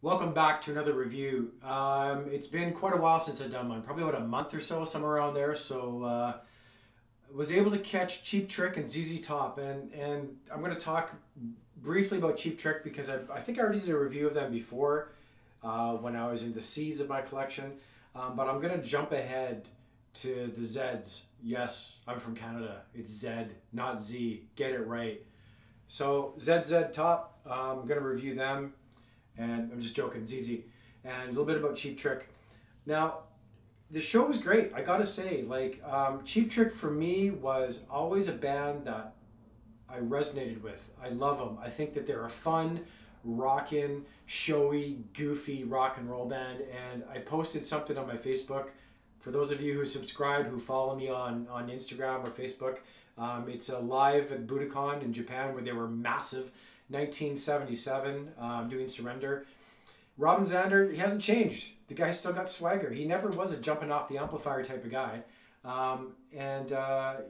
Welcome back to another review. It's been quite a while since I've done one, probably about a month or so, somewhere around there. So was able to catch Cheap Trick and ZZ Top, and I'm going to talk briefly about Cheap Trick because I think I already did a review of them before when I was in the C's of my collection. But I'm going to jump ahead to the Z's. Yes, I'm from Canada. It's Z, not Z. Get it right. So ZZ Top, I'm going to review them. And I'm just joking, ZZ, and a little bit about Cheap Trick. Now, the show was great. I gotta say, Cheap Trick for me was always a band that I resonated with. I love them. I think that they're a fun, rockin', showy, goofy rock and roll band. And I posted something on my Facebook. For those of you who subscribe, who follow me on Instagram or Facebook, it's a live at Budokan in Japan where they were massive. 1977, doing Surrender. Robin Zander, he hasn't changed. The guy still got swagger. He never was a jumping off the amplifier type of guy.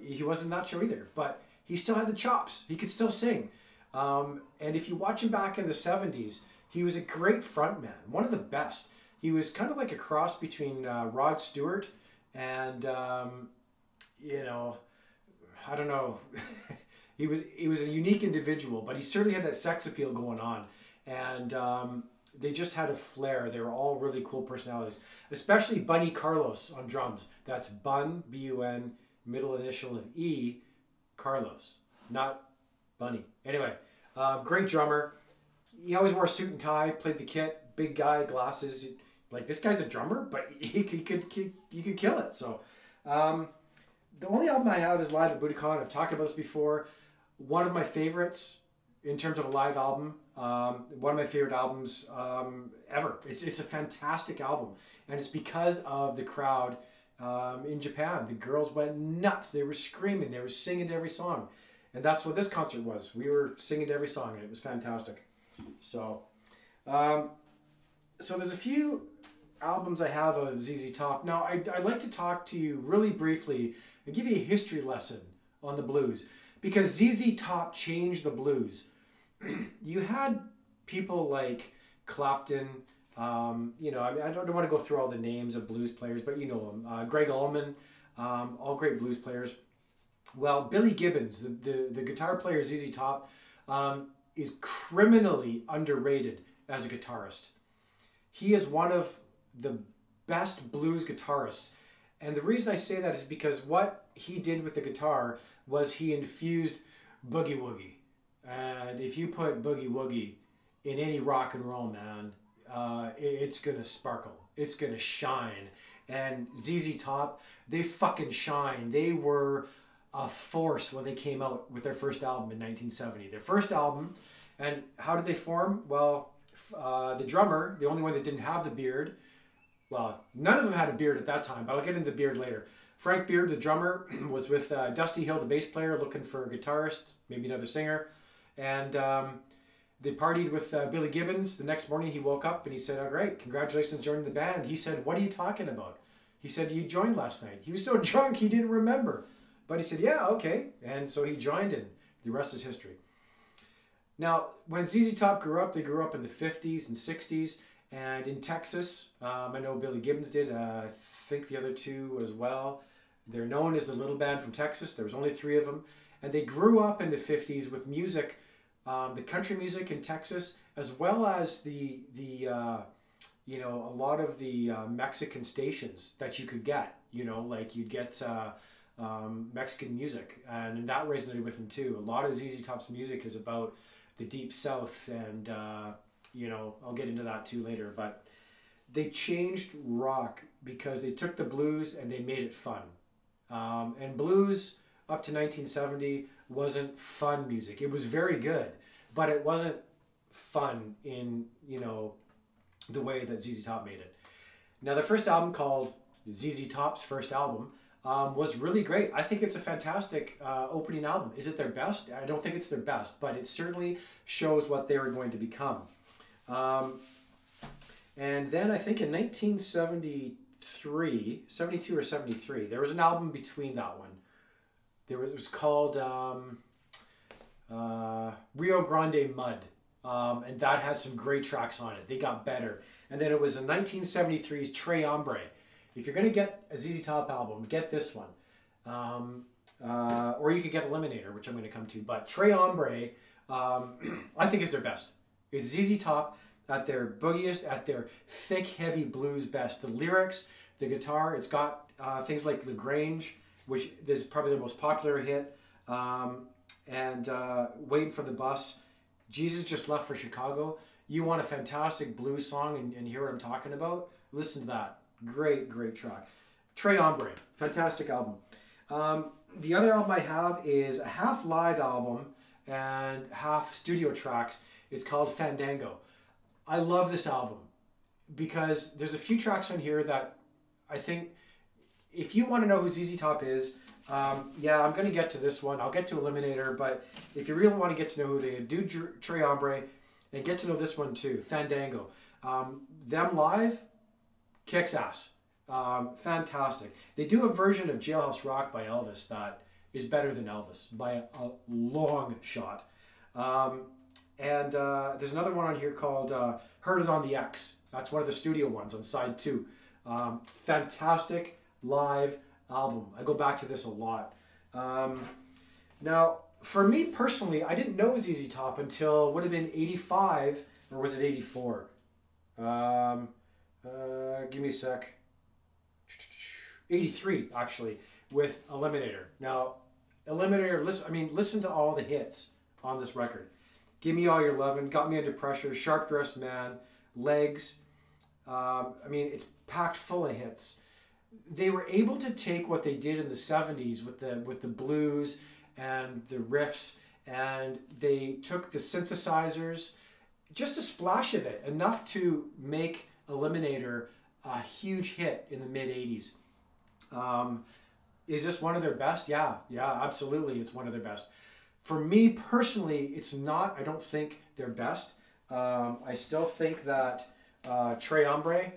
He wasn't macho either, but he still had the chops. He could still sing. And if you watch him back in the 70s, he was a great frontman, one of the best. He was kind of like a cross between Rod Stewart and, you know, I don't know. He was a unique individual, but he certainly had that sex appeal going on. And they just had a flair. They were all really cool personalities, especially Bunny Carlos on drums. That's Bun, B-U-N, middle initial of E, Carlos, not Bunny. Anyway, great drummer. He always wore a suit and tie, played the kit, big guy, glasses. Like, this guy's a drummer, but he could kill it. So the only album I have is Live at Budokan. I've talked about this before. One of my favorites in terms of a live album. One of my favorite albums ever. It's a fantastic album. And it's because of the crowd in Japan. The girls went nuts. They were screaming. They were singing to every song. And that's what this concert was. We were singing to every song, and it was fantastic. So, there's a few albums I have of ZZ Top. Now, I'd like to talk to you really briefly and give you a history lesson on the blues. Because ZZ Top changed the blues. You had people like Clapton, you know, I don't want to go through all the names of blues players, but you know them. Greg Allman, all great blues players. Well, Billy Gibbons, the guitar player ZZ Top, is criminally underrated as a guitarist. He is one of the best blues guitarists. And the reason I say that is because what he did with the guitar was he infused boogie woogie. And if you put boogie woogie in any rock and roll, man, it's going to sparkle. It's going to shine. And ZZ Top, they fucking shine. They were a force when they came out with their first album in 1970. Their first album, and how did they form? Well, the drummer, the only one that didn't have the beard, well, none of them had a beard at that time, but I'll get into the beard later. Frank Beard, the drummer, was with Dusty Hill, the bass player, looking for a guitarist, maybe another singer. And they partied with Billy Gibbons. The next morning he woke up and he said, "Oh, great, congratulations joining the band." He said, "What are you talking about?" He said, "You joined last night." He was so drunk he didn't remember. But he said, "Yeah, okay." And so he joined, and the rest is history. Now, when ZZ Top grew up, they grew up in the 50s and 60s. And in Texas, I know Billy Gibbons did, I think the other two as well. They're known as the Little Band from Texas. There was only 3 of them. And they grew up in the 50s with music, the country music in Texas, as well as you know, a lot of the Mexican stations that you could get. You know, like you'd get Mexican music. And that resonated with them too. A lot of ZZ Top's music is about the Deep South and... you know, I'll get into that too later, but they changed rock because they took the blues and they made it fun. And blues up to 1970 wasn't fun music. It was very good, but it wasn't fun in, you know, the way that ZZ Top made it. Now, the first album, called ZZ Top's first album, was really great. I think it's a fantastic opening album. Is it their best? I don't think it's their best, but it certainly shows what they were going to become. And then I think in 1973, 72 or 73, there was an album between that one. It was called Rio Grande Mud. And that has some great tracks on it. They got better. And then it was a 1973's Tres Hombre. If you're going to get a ZZ Top album, get this one. Or you could get Eliminator, which I'm going to come to. But Tres Hombre, I think is their best. It's ZZ Top at their boogiest, at their thick, heavy blues best. The lyrics, the guitar, it's got things like LaGrange, which is probably the most popular hit, and Waiting for the Bus. Jesus Just Left for Chicago. You want a fantastic blues song and hear what I'm talking about? Listen to that. Great, great track. Tres Hombre, fantastic album. The other album I have is a half live album and half studio tracks. It's called Fandango. I love this album because there's a few tracks on here that I think if you want to know who ZZ Top is, yeah, I'm going to get to this one. I'll get to Eliminator, but if you really want to get to know who they are, do Tres Hombre and get to know this one too, Fandango. Them live, kicks ass. Fantastic. They do a version of Jailhouse Rock by Elvis that is better than Elvis by a long shot. And there's another one on here called Heard It on the X. That's one of the studio ones on side 2. Fantastic live album. I go back to this a lot. Now, for me personally, I didn't know ZZ Top until would have been 85, or was it 84? Give me a sec. 83, actually, with Eliminator. Now, Eliminator, listen to all the hits on this record. Give Me All Your Lovin', Got Me Under Pressure, Sharp Dressed Man, Legs. It's packed full of hits. They were able to take what they did in the 70s with the blues and the riffs, and they took the synthesizers, just a splash of it, enough to make Eliminator a huge hit in the mid-80s. Is this one of their best? Yeah, absolutely, it's one of their best. For me personally, it's not, I don't think, their best. I still think that Tres Hombre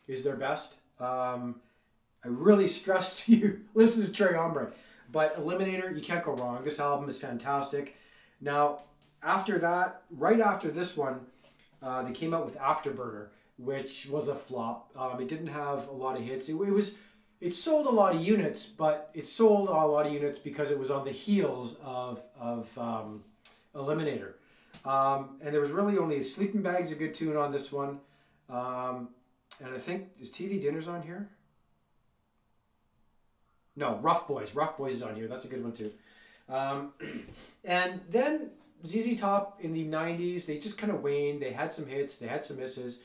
is their best. I really stress to you, listen to Tres Hombre. But Eliminator, you can't go wrong. This album is fantastic. Now, after that, right after this one, they came out with Afterburner, which was a flop. It didn't have a lot of hits. It sold a lot of units, but it sold a lot of units because it was on the heels of Eliminator. And there was really only Sleeping Bag's a good tune on this one. And I think, is TV Dinners on here? No, Rough Boys. Rough Boys is on here. That's a good one too. And then ZZ Top in the 90s, they just kind of waned. They had some hits, they had some misses.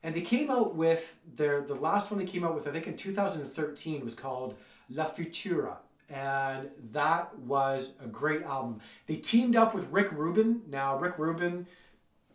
And they came out with the last one they came out with, I think in 2013, was called La Futura. And that was a great album. They teamed up with Rick Rubin. Now, Rick Rubin,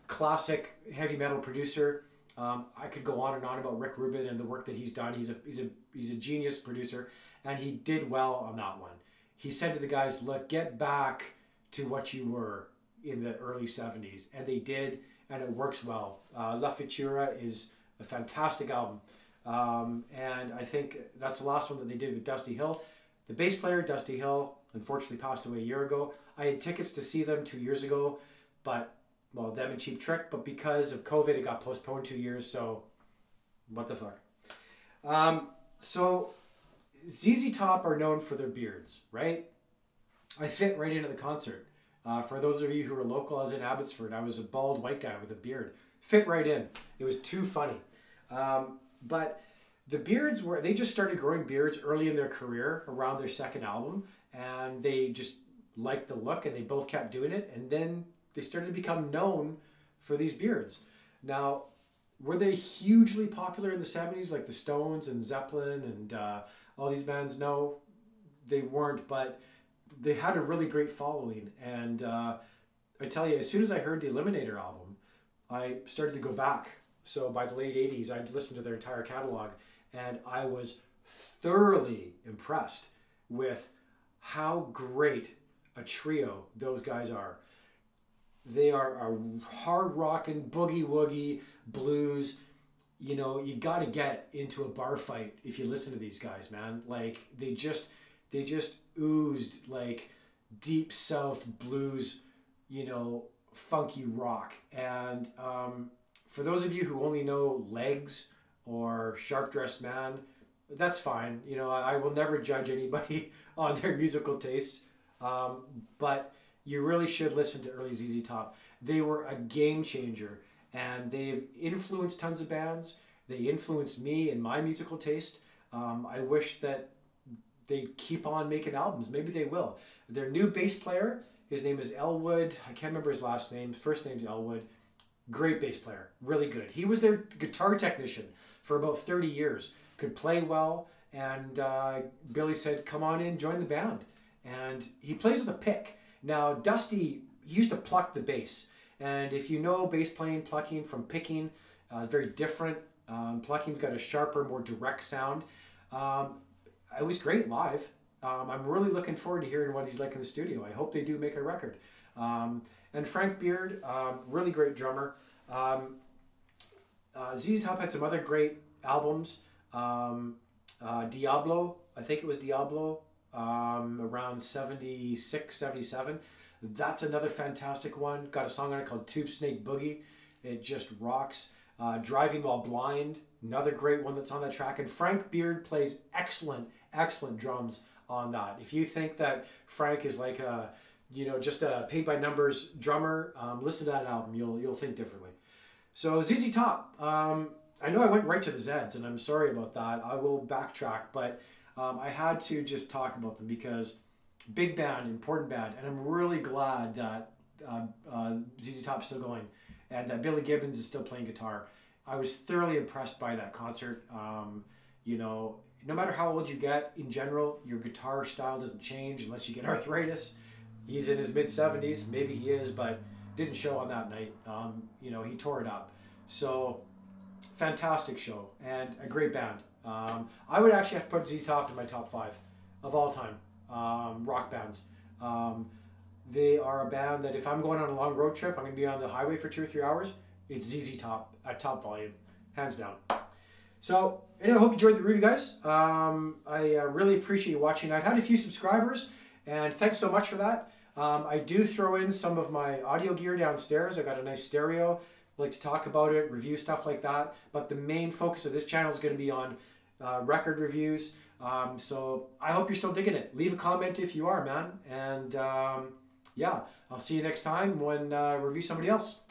classic heavy metal producer. I could go on and on about Rick Rubin and the work that he's done. He's a genius producer, and he did well on that one. He said to the guys, look, get back to what you were in the early 70s. And they did. And it works well. La Futura is a fantastic album. And I think that's the last one that they did with Dusty Hill. The bass player, Dusty Hill, unfortunately passed away a year ago. I had tickets to see them 2 years ago, but, well, them and Cheap Trick, but because of COVID, it got postponed 2 years, so what the fuck. So ZZ Top are known for their beards, right? I fit right into the concert. For those of you who are local, I was in Abbotsford. I was a bald white guy with a beard. Fit right in. It was too funny. But the beards they just started growing beards early in their career, around their second album. And they just liked the look, and they both kept doing it. And then they started to become known for these beards. Now, were they hugely popular in the 70s, like the Stones and Zeppelin and all these bands? No, they weren't, but they had a really great following. And I tell you, as soon as I heard the Eliminator album, I started to go back. So by the late 80s, I'd listened to their entire catalog, and I was thoroughly impressed with how great a trio those guys are. They are a hard rockin', boogie woogie blues. You know, you got to get into a bar fight if you listen to these guys, man. Like they just oozed like deep South blues, you know, funky rock. And for those of you who only know Legs or Sharp Dressed Man, that's fine. You know, I will never judge anybody on their musical tastes, but you really should listen to early ZZ Top. They were a game changer, and they've influenced tons of bands. They influenced me in my musical taste. I wish that they'd keep on making albums. Maybe they will. Their new bass player, his name is Elwood. I can't remember his last name. First name's Elwood. Great bass player. Really good. He was their guitar technician for about 30 years. Could play well. And Billy said, come on in, join the band. And he plays with a pick. Now, Dusty, he used to pluck the bass. And if you know bass playing, plucking from picking, very different. Plucking's got a sharper, more direct sound. It was great live. I'm really looking forward to hearing what he's like in the studio. I hope they do make a record. And Frank Beard, really great drummer. ZZ Top had some other great albums. Diablo, I think it was Diablo, around 76, 77. That's another fantastic one. Got a song on it called Tube Snake Boogie. It just rocks. Driving While Blind, another great one that's on that track. And Frank Beard plays excellent drums on that. If you think that Frank is like a, you know, just a paint by numbers drummer, listen to that album. You'll think differently. So ZZ Top, I know I went right to the Zeds, and I'm sorry about that. I will backtrack, but I had to just talk about them because big band, important band, and I'm really glad that ZZ Top's still going and that Billy Gibbons is still playing guitar. I was thoroughly impressed by that concert. You know, no matter how old you get, in general, your guitar style doesn't change unless you get arthritis. He's in his mid-70s, maybe he is, but didn't show on that night. You know, he tore it up. So, fantastic show and a great band. I would actually have to put ZZ Top in my top 5 of all time rock bands. They are a band that if I'm going on a long road trip, I'm going to be on the highway for 2 or 3 hours, it's ZZ Top at top volume, hands down. So, anyway, I hope you enjoyed the review, guys. I really appreciate you watching. I've had a few subscribers, and thanks so much for that. I do throw in some of my audio gear downstairs. I got a nice stereo. I like to talk about it, review stuff like that. But the main focus of this channel is going to be on record reviews. So I hope you're still digging it. Leave a comment if you are, man. And yeah, I'll see you next time when I review somebody else.